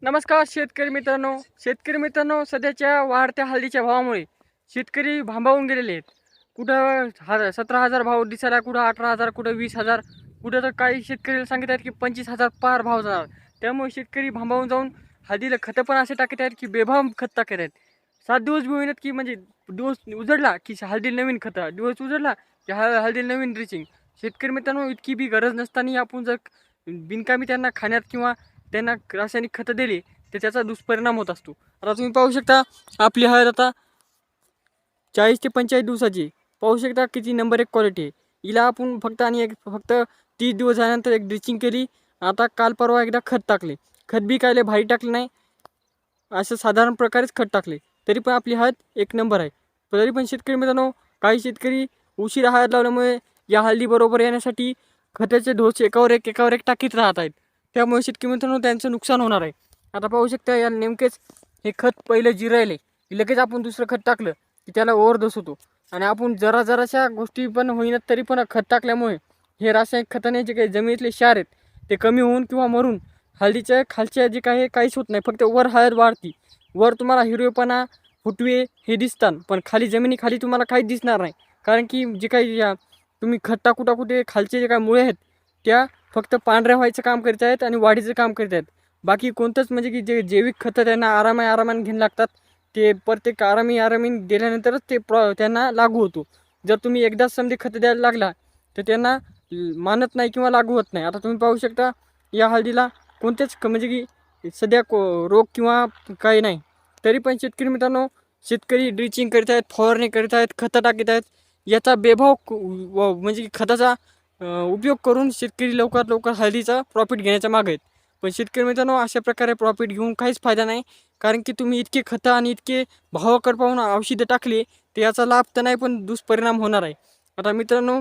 नमस्कार शेतकरी मित्रांनो, सध्याच्या वाढत्या हळदीच्या भावामुळे शेतकरी भांबावून गेलेले आहेत. कुठं 17,000 भाव दिसायला, कुठं 18,000, कुठं 20,000, कुठं तर काही शेतकऱ्याला सांगत आहेत की 25,000 पार भाव जाणार. त्यामुळे शेतकरी भांबावून जाऊन हळदीला खतं पण असे टाकत आहेत की बेभाम खत टाकत आहेत. 7 दिवस बी होईनात की म्हणजे दिवस उजडला की हळदीला नवीन खतं, दिवस उजडला की हळदीला नवीन ड्रिचिंग. शेतकरी मित्रांनो, इतकी बी गरज नसताना आपण जर बिनकामी त्यांना खाण्यात किंवा त्यांना रासायनिक खतं दिली तर त्याचा दुष्परिणाम होत असतो. आता तुम्ही पाहू शकता, आपली हळद आता 40 ते 45 दिवसाची. पाहू शकता किती नंबर 1 क्वालिटी आहे. हिला आपण फक्त 30 दिवस झाल्यानंतर एक ड्रिचिंग केली. आता काल परवा एकदा खत टाकले. खत बी काय लय भारी टाकले नाही, असं साधारण प्रकारेच खत टाकले, तरी पण आपली हळद एक नंबर आहे. तरी पण शेतकरी मित्रांनो, काही शेतकरी उशिरा हळद लावल्यामुळे या हळदी बरोबर येण्यासाठी खताचे डोस एकावर एक टाकीत राहत आहेत. त्यामुळे शेतकरी मित्रांनो, त्यांचं नुकसान होणार आहे. आता पाहू शकता, या नेमकेच हे खत पहिलं जिरायले, लगेच आपण दुसरं खत टाकलं की त्याला ओव्हरडोस होतो. आणि आपण जराशा गोष्टी पण होईनात तरी पण खत टाकल्यामुळे हे रासायनिक खताने जे काही जमिनीतले क्षार आहेत ते कमी होऊन किंवा मरून हळदीच्या खालच्या जे काही काहीच होत नाही, फक्त वर हळद वाढती. वर तुम्हाला हिरवेपणा, फुटवे हे दिसतात, पण खाली जमिनीखाली तुम्हाला काहीच दिसणार नाही. कारण की जे काही तुम्ही खत टाकू ते खालचे जे काही मुळे आहेत त्या फक्त पांढऱ्या व्हायचं काम करीत आहेत आणि वाढीचं काम करीत आहेत. बाकी कोणतंच म्हणजे की जे जैविक खतं त्यांना आरामाने घ्यायला लागतात, ते प्रत्येक आरामी दिल्यानंतरच ते त्यांना लागू होतो. जर तुम्ही एकदाच समजे खतं द्यायला लागला तर त्यांना मानत नाही किंवा लागू होत नाही. आता तुम्ही पाहू शकता, या हळदीला कोणतेच म्हणजे की सध्या रोग किंवा काही नाही, तरी पण शेतकरी मित्रांनो, शेतकरी ड्रिचिंग करीत आहेत, फवारणी करीत आहेत, खतं टाकीत आहेत. याचा बेभाव म्हणजे की खताचा उपयोग करून शेतकरी लवकर हळदीचा प्रॉफिट घेण्याच्या मागे आहेत. पण शेतकरी मित्रांनो, अशा प्रकारे प्रॉफिट घेऊन काहीच फायदा नाही. कारण की तुम्ही इतके खतं आणि इतके भावाकडे पाहून औषधं टाकली तर याचा लाभ तर नाही, पण दुष्परिणाम होणार आहे. आता मित्रांनो,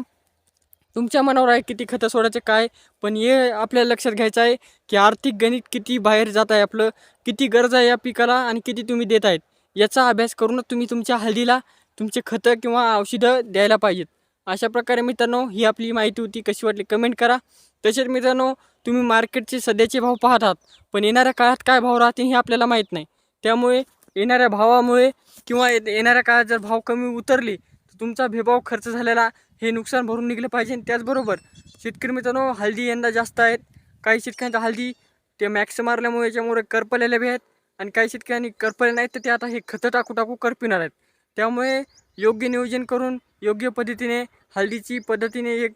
तुमच्या मनावर आहे किती खतं सोडायचे काय. पण हे आपल्याला लक्षात घ्यायचं आहे की आर्थिक गणित किती बाहेर जात आहे आपलं, किती गरज आहे या पिकाला आणि किती तुम्ही देत आहेत, याचा अभ्यास करूनच तुम्ही तुमच्या हळदीला तुमचे खतं किंवा औषधं द्यायला पाहिजेत. अशा प्रकारे मित्रांनो, ही आपली माहिती होती. कशी वाटली कमेंट करा. तसेच मित्रांनो, तुम्ही मार्केटचे सध्याचे भाव पाहत आहात, पण येणाऱ्या काळात काय भाव राहतील हे आपल्याला माहीत नाही. त्यामुळे येणाऱ्या भावामुळे किंवा येणाऱ्या काळात जर भाव कमी उतरले तर तुमचा बेभाव खर्च झालेला हे नुकसान भरून निघलं पाहिजे. त्याचबरोबर शेतकरी मित्रांनो, हळदी यंदा जास्त आहेत. काही शेतकऱ्यांच्या हळदी ते मॅक्स मारल्यामुळे याच्यामुळे करपलेल्या बी आहेत, आणि काही शेतकऱ्यांनी करपले नाहीत तर ते आता हे खतं टाकू करपिणार आहेत. त्यामुळे योग्य नियोजन करून योग्य पद्धतीने हळदीची पद्धतीने एक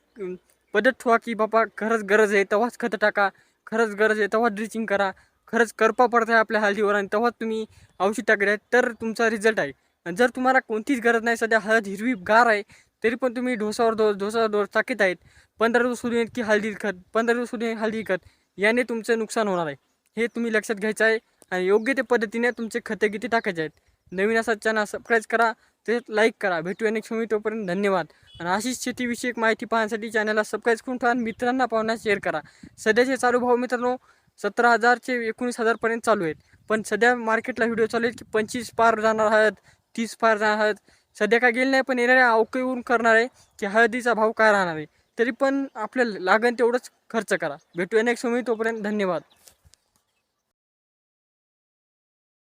पद्धत ठेवा की बाबा, खरंच गरज आहे तेव्हाच खतं टाका, खरंच गरज आहे तेव्हाच ड्रिचिंग करा, खरंच करपा पडत आहे आपल्या हळदीवर आणि तेव्हाच तुम्ही औषध टाकले आहेत तर तुमचा रिझल्ट आहे. आणि जर तुम्हाला कोणतीच गरज नाही, सध्या हळद हिरवी गार आहे, तरी पण तुम्ही ढोसावर डोस टाकीत आहेत, 15 दिवस सोडून की हळदी खत, 15 दिवस सोडून हळदी खत, याने तुमचं नुकसान होणार आहे. हे तुम्ही लक्षात घ्यायचं आहे आणि योग्य ते पद्धतीने तुमचे खते किती टाकायचे आहेत. नवीन असा चॅनल सबस्क्राईब करा, ते लाईक करा. भेटूया नेक्स्ट व्हिडिओ, तोपर्यंत धन्यवाद. आणि अशीच शेतीविषयक माहिती पाहण्यासाठी चॅनलला सबस्क्राईब करून ठेवा, मित्रांना पाहण्यास शेअर करा. सध्याचे चालू भाव मित्रांनो 17,000 ते 19,000 चालू आहेत. पण सध्या मार्केटला व्हिडिओ चालू आहेत की 25 पार जाणार आहेत, 30 पार जाणार आहेत. सध्या काय गेले नाही, पण येणाऱ्या अवकळीवरून करणार आहे की हळदीचा भाव काय राहणार आहे. तरी पण आपल्याला लागेल तेवढंच खर्च करा. भेटूया नेक्स्ट व्हिडिओ, तोपर्यंत धन्यवाद.